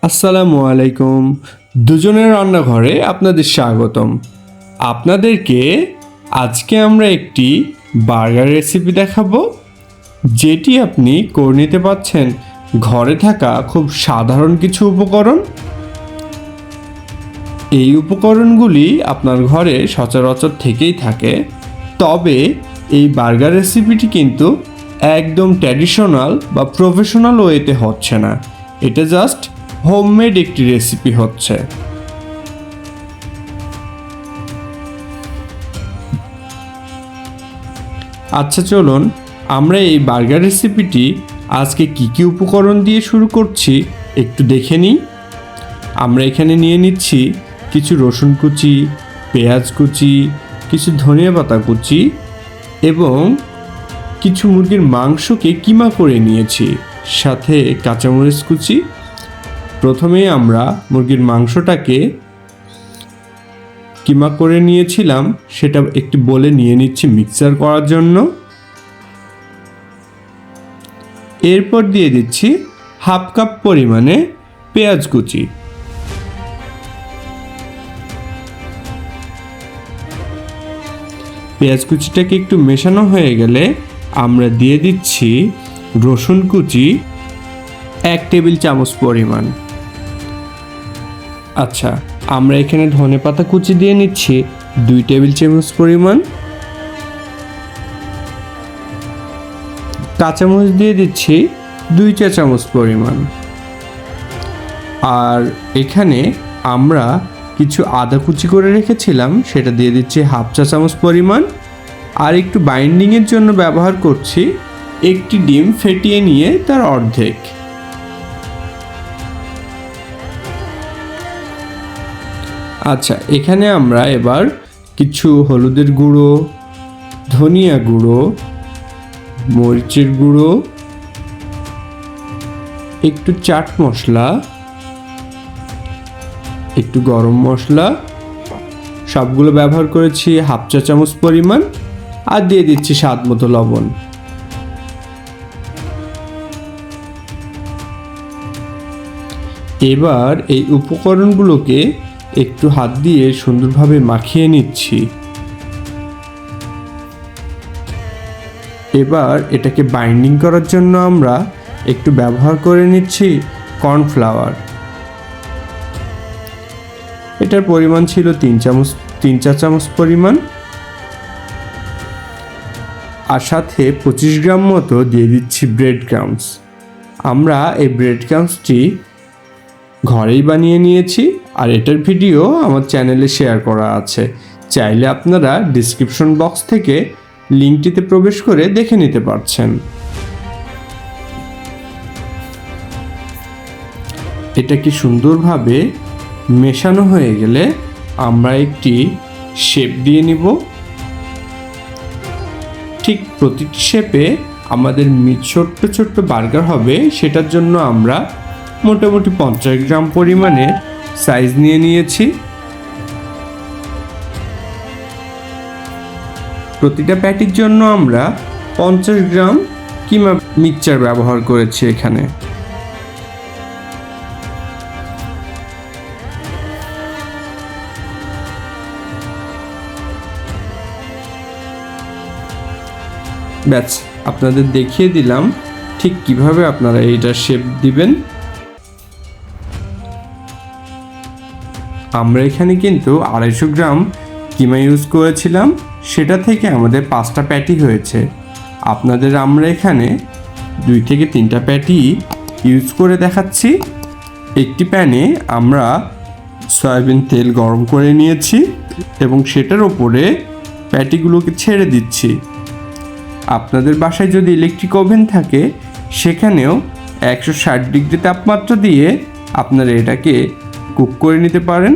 আসসালামু আলাইকুম। দুজনের রান্নাঘরে আপনাদের স্বাগতম। আপনাদেরকে আজকে আমরা একটি বার্গার রেসিপি দেখাবো, যেটি আপনি করে নিতে পারছেন ঘরে থাকা খুব সাধারণ কিছু উপকরণ। এই উপকরণগুলি আপনার ঘরে সচরাচর থেকেই থাকে, তবে এই বার্গার রেসিপিটি কিন্তু একদম ট্র্যাডিশনাল বা প্রফেশনাল ওয়েতে হচ্ছে না। এটা জাস্ট হোমমেড একটি রেসিপি হচ্ছে। আচ্ছা, চলুন আমরা এই বার্গার রেসিপিটি আজকে কি কি উপকরণ দিয়ে শুরু করছি একটু দেখে নিই। আমরা এখানে নিয়ে নিচ্ছি কিছু রসুন কুচি, পেঁয়াজ কুচি, কিছু ধনিয়া পাতা কুচি এবং কিছু মুরগির মাংসকে কিমা করে নিয়েছি, সাথে কাঁচামরিচ কুচি। প্রথমে আমরা মুরগির মাংসটাকে কিমা করে নিয়েছিলাম, সেটা একটি বলে নিয়ে নিচ্ছি মিক্সার করার জন্য। এরপর দিয়ে দিচ্ছি হাফ কাপ পরিমাণে পেঁয়াজ কুচি। পেঁয়াজ কুচিটাকে একটু মেশানো হয়ে গেলে আমরা দিয়ে দিচ্ছি রসুন কুচি 1 টেবিল চামচ পরিমাণ। আচ্ছা, আমরা এখানে ধনেপাতা কুচি দিয়ে নিচ্ছি 2 টেবিল চামচ পরিমাণ। কাঁচামরিচ দিয়ে দিচ্ছি 2 চা চামচ পরিমাণ। আর এখানে আমরা কিছু আদা কুচি করে রেখেছিলাম, সেটা দিয়ে দিচ্ছি হাফ চা চামচ পরিমাণ। আর একটু বাইন্ডিংয়ের জন্য ব্যবহার করছি একটি ডিম ফেটিয়ে নিয়ে তার অর্ধেক। আচ্ছা, এখানে আমরা এবার কিছু হলুদের গুঁড়ো, ধনিয়া গুঁড়ো, মরিচের গুঁড়ো, একটু চাট মশলা, একটু গরম মশলা, সবগুলো ব্যবহার করেছি হাফ চা চামচ পরিমাণ। আর দিয়ে দিচ্ছি স্বাদ মতো লবণ। এবার এই উপকরণগুলোকে একটু হাত দিয়ে সুন্দরভাবে মাখিয়ে নিচ্ছি। এবার এটাকে বাইন্ডিং করার জন্য আমরা একটু ব্যবহার করে নিচ্ছি কর্নফ্লাওয়ার। এটার পরিমাণ ছিল 3 চা চামচ পরিমাণ। আর সাথে 25 গ্রাম মতো দিয়ে দিচ্ছি ব্রেড ক্রাম্বস। আমরা এই ব্রেড ক্রাম্বসটি ঘরেই বানিয়ে নিয়েছি, আর এটার ভিডিও আমার চ্যানেলে শেয়ার করা আছে। চাইলে আপনারা ডিসক্রিপশন বক্স থেকে লিঙ্কটিতে প্রবেশ করে দেখে নিতে পারছেন। এটা কি সুন্দরভাবে মেশানো হয়ে গেলে আমরা একটি শেপ দিয়ে নিব। ঠিক প্রতিটি শেপে আমাদের ছোট্ট ছোট্ট বার্গার হবে, সেটার জন্য আমরা মোটামুটি 50 গ্রাম পরিমাণের সাইজ নিয়ে নিয়েছি। প্রতিটা প্যাটির জন্য আমরা 50 গ্রাম কিমা মিক্সচার ব্যবহার করেছি এখানে। ব্যাস, আপনাদের দেখিয়ে দিলাম ঠিক কিভাবে আপনারা এইটার শেপ দিবেন। আমরা এখানে কিন্তু 250 গ্রাম কিমা ইউজ করেছিলাম, সেটা থেকে আমাদের 5টা প্যাটি হয়েছে। আপনাদের আমরা এখানে 2 থেকে 3টা প্যাটি ইউজ করে দেখাচ্ছি। একটি প্যানে আমরা সয়াবিন তেল গরম করে নিয়েছি এবং সেটার ওপরে প্যাটিগুলোকে ছেড়ে দিচ্ছি। আপনাদের বাসায় যদি ইলেকট্রিক ওভেন থাকে, সেখানেও 160 ডিগ্রি তাপমাত্রা দিয়ে আপনারা এটাকে কুক করে নিতে পারেন।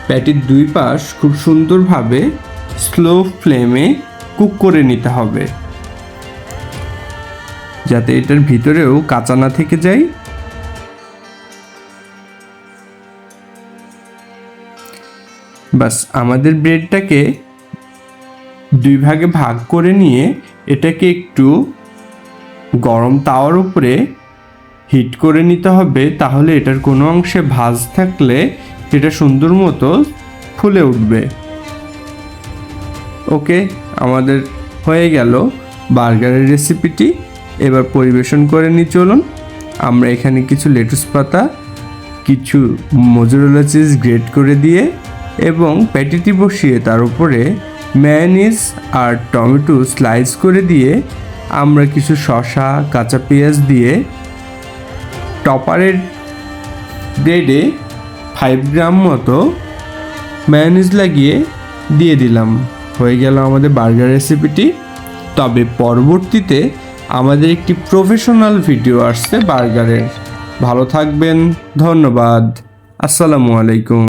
প্যাটির 2 পাশ খুব সুন্দরভাবে স্লো ফ্লেমে কুক করে নিতে হবে, যাতে এটার ভিতরেও কাঁচা না থেকে যায়। বাস, আমাদের ব্রেডটাকে 2 ভাগে ভাগ করে নিয়ে এটাকে একটু গরম তাওয়ার উপরে হিট করে নিতে হবে, তাহলে এটার কোনো অংশে ভাঁজ থাকলে এটা সুন্দর মতো ফুলে উঠবে। ওকে, আমাদের হয়ে গেল বার্গারের রেসিপিটি। এবার পরিবেশন করে নিই চলুন। আমরা এখানে কিছু লেটুস পাতা, কিছু মোজারেলা চিজ গ্রেট করে দিয়ে এবং প্যাটিটি বসিয়ে তার উপরে মেয়োনিজ আর টমেটো স্লাইস করে দিয়ে আমরা কিছু শসা, কাঁচা পেঁয়াজ দিয়ে টপারের ব্রেডে 5 গ্রাম মতো মেয়োনিজ লাগিয়ে দিয়ে দিলাম। হয়ে গেল আমাদের বার্গার রেসিপিটি। তবে পরবর্তীতে আমাদের একটি প্রফেশনাল ভিডিও আসছে বার্গারের। ভালো থাকবেন, ধন্যবাদ, আসসালামু আলাইকুম।